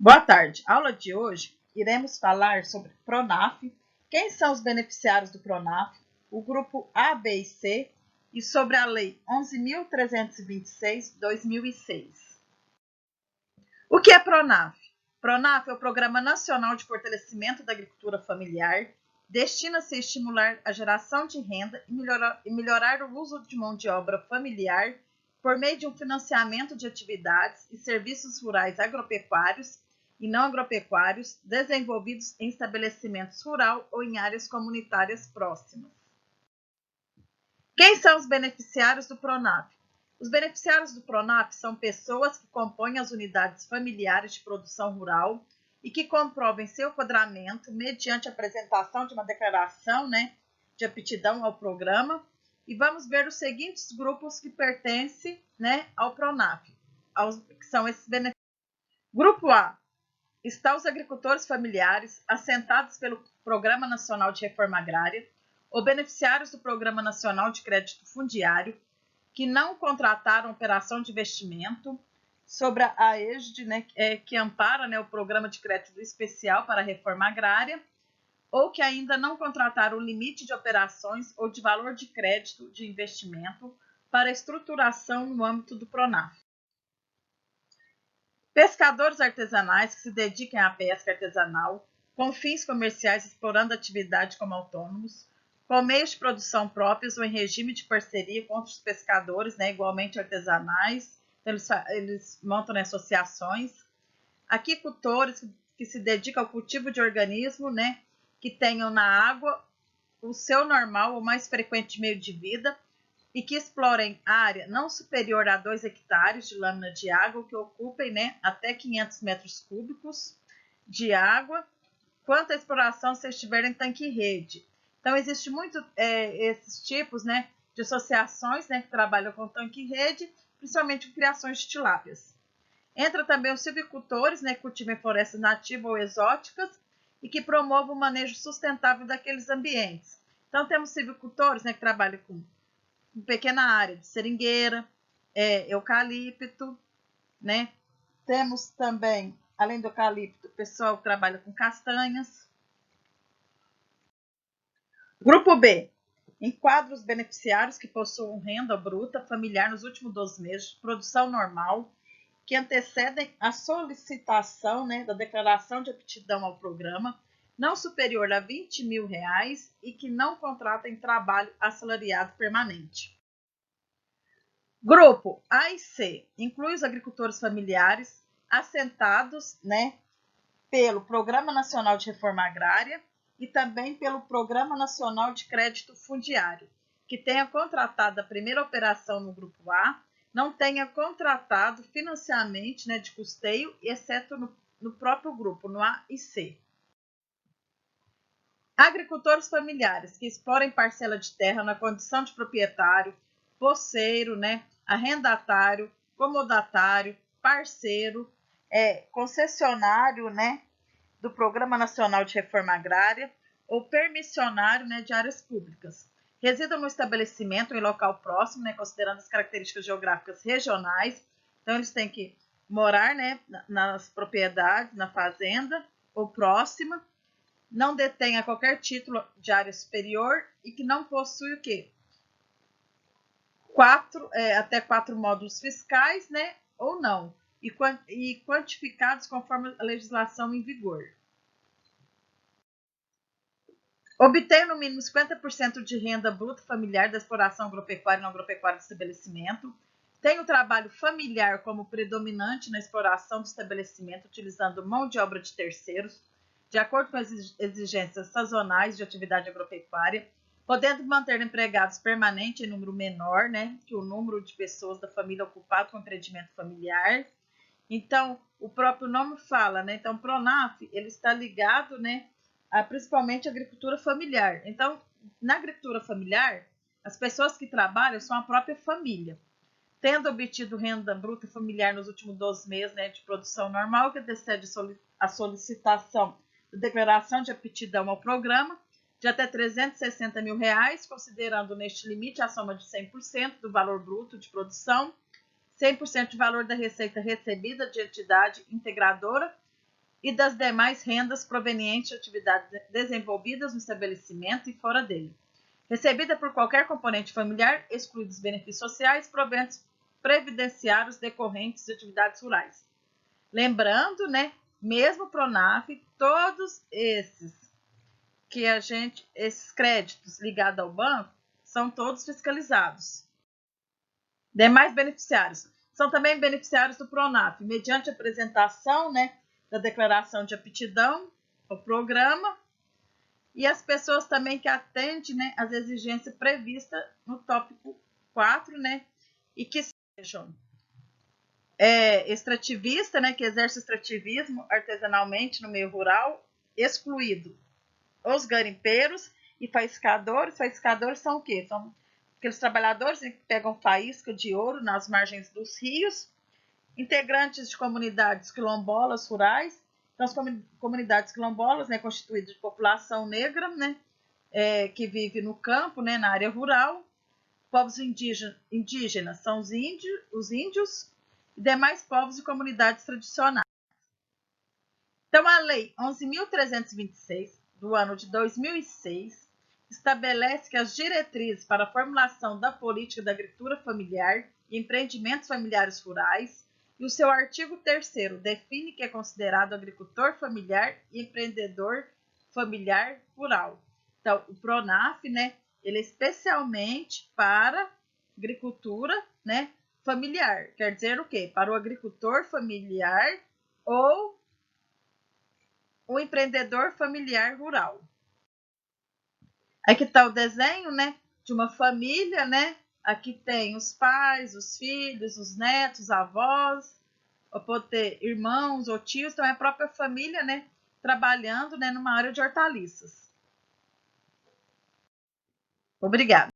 Boa tarde. Aula de hoje iremos falar sobre PRONAF, quem são os beneficiários do PRONAF, o grupo A, B e C e sobre a Lei 11.326/2006. O que é PRONAF? PRONAF é o Programa Nacional de Fortalecimento da Agricultura Familiar, destina-se a estimular a geração de renda e melhorar o uso de mão de obra familiar por meio de um financiamento de atividades e serviços rurais agropecuários e não agropecuários desenvolvidos em estabelecimentos rurais ou em áreas comunitárias próximas. Quem são os beneficiários do PRONAF? Os beneficiários do PRONAF são pessoas que compõem as unidades familiares de produção rural e que comprovem seu enquadramento mediante a apresentação de uma declaração, de aptidão ao programa. E vamos ver os seguintes grupos que pertencem, ao PRONAF, que são esses beneficiários. Grupo A está os agricultores familiares assentados pelo Programa Nacional de Reforma Agrária ou beneficiários do Programa Nacional de Crédito Fundiário que não contrataram operação de investimento sobre a égide, que ampara o Programa de Crédito Especial para a Reforma Agrária, ou que ainda não contrataram o limite de operações ou de valor de crédito de investimento para estruturação no âmbito do PRONAF. Pescadores artesanais que se dediquem à pesca artesanal, com fins comerciais explorando a atividade como autônomos, com meios de produção próprios ou em regime de parceria com outros pescadores, igualmente artesanais, então eles montam associações. Aquicultores que se dedicam ao cultivo de organismos, que tenham na água o seu normal ou mais frequente meio de vida e que explorem área não superior a 2 hectares de lâmina de água, que ocupem até 500 metros cúbicos de água, quanto à exploração se estiver em tanque e rede. Então, existe muito esses tipos de associações que trabalham com tanque e rede, principalmente com criações de tilápias. Entra também os silvicultores, que cultivam florestas nativas ou exóticas e que promovam o manejo sustentável daqueles ambientes. Então, temos silvicultores que trabalham com pequena área de seringueira, eucalipto, Temos também, além do eucalipto, o pessoal que trabalha com castanhas. Grupo B. Enquadra os beneficiários que possuam renda bruta familiar nos últimos 12 meses de produção normal, que antecedem a solicitação da declaração de aptidão ao programa, não superior a R$20 mil e que não contratem trabalho assalariado permanente. Grupo A e C inclui os agricultores familiares assentados pelo Programa Nacional de Reforma Agrária e também pelo Programa Nacional de Crédito Fundiário, que tenha contratado a primeira operação no Grupo A, não tenha contratado financiamento de custeio, exceto no próprio grupo, no A e C. Agricultores familiares que explorem parcela de terra na condição de proprietário, posseiro, arrendatário, comodatário, parceiro, concessionário, do Programa Nacional de Reforma Agrária ou permissionário de áreas públicas. Residam no estabelecimento em local próximo, considerando as características geográficas regionais. Então, eles têm que morar nas propriedades, na fazenda ou próxima. Não detenha qualquer título de área superior e que não possui o quê? Até 4 módulos fiscais, ou não. E quantificados conforme a legislação em vigor. Obtenha no mínimo 50% de renda bruta familiar da exploração agropecuária e não agropecuária do estabelecimento. Tenha o trabalho familiar como predominante na exploração do estabelecimento, utilizando mão de obra de terceiros, de acordo com as exigências sazonais de atividade agropecuária, podendo manter empregados permanentes em número menor, que o número de pessoas da família ocupado com empreendimento familiar. Então, o próprio nome fala, Então, o PRONAF, ele está ligado, a principalmente a agricultura familiar. Então, na agricultura familiar, as pessoas que trabalham são a própria família. Tendo obtido renda bruta familiar nos últimos 12 meses de produção normal, que antecede a solicitação da declaração de aptidão ao programa, de até R$360 mil, considerando neste limite a soma de 100% do valor bruto de produção, 100% de valor da receita recebida de entidade integradora e das demais rendas provenientes de atividades desenvolvidas no estabelecimento e fora dele, recebida por qualquer componente familiar, excluídos benefícios sociais, proventos previdenciários decorrentes de atividades rurais. Lembrando, né, mesmo o Pronaf, todos esses créditos ligados ao banco, são todos fiscalizados. Demais beneficiários são também beneficiários do Pronaf, mediante apresentação, né, da declaração de aptidão ao programa, e as pessoas também que atendem, né, as exigências previstas no tópico 4, né, e que sejam extrativista, né, que exerce extrativismo artesanalmente no meio rural, excluído os garimpeiros e faiscadores. Faiscadores são o quê? São aqueles trabalhadores que pegam faísca de ouro nas margens dos rios, integrantes de comunidades quilombolas rurais. Então, as comunidades quilombolas, né, constituídas de população negra, né, que vive no campo, né, na área rural. Povos indígenas são os índios e demais povos e comunidades tradicionais. Então, a Lei 11.326, do ano de 2006, estabelece que as diretrizes para a formulação da política da agricultura familiar e empreendimentos familiares rurais, e o seu artigo 3º define que é considerado agricultor familiar e empreendedor familiar rural. Então, o Pronaf, né, ele é especialmente para agricultura, né, familiar. Quer dizer o quê? Para o agricultor familiar ou o empreendedor familiar rural. Aqui está o desenho, né, de uma família, né? Aqui tem os pais, os filhos, os netos, os avós, ou pode ter irmãos ou tios, então é a própria família, né, trabalhando, né, numa área de hortaliças. Obrigada.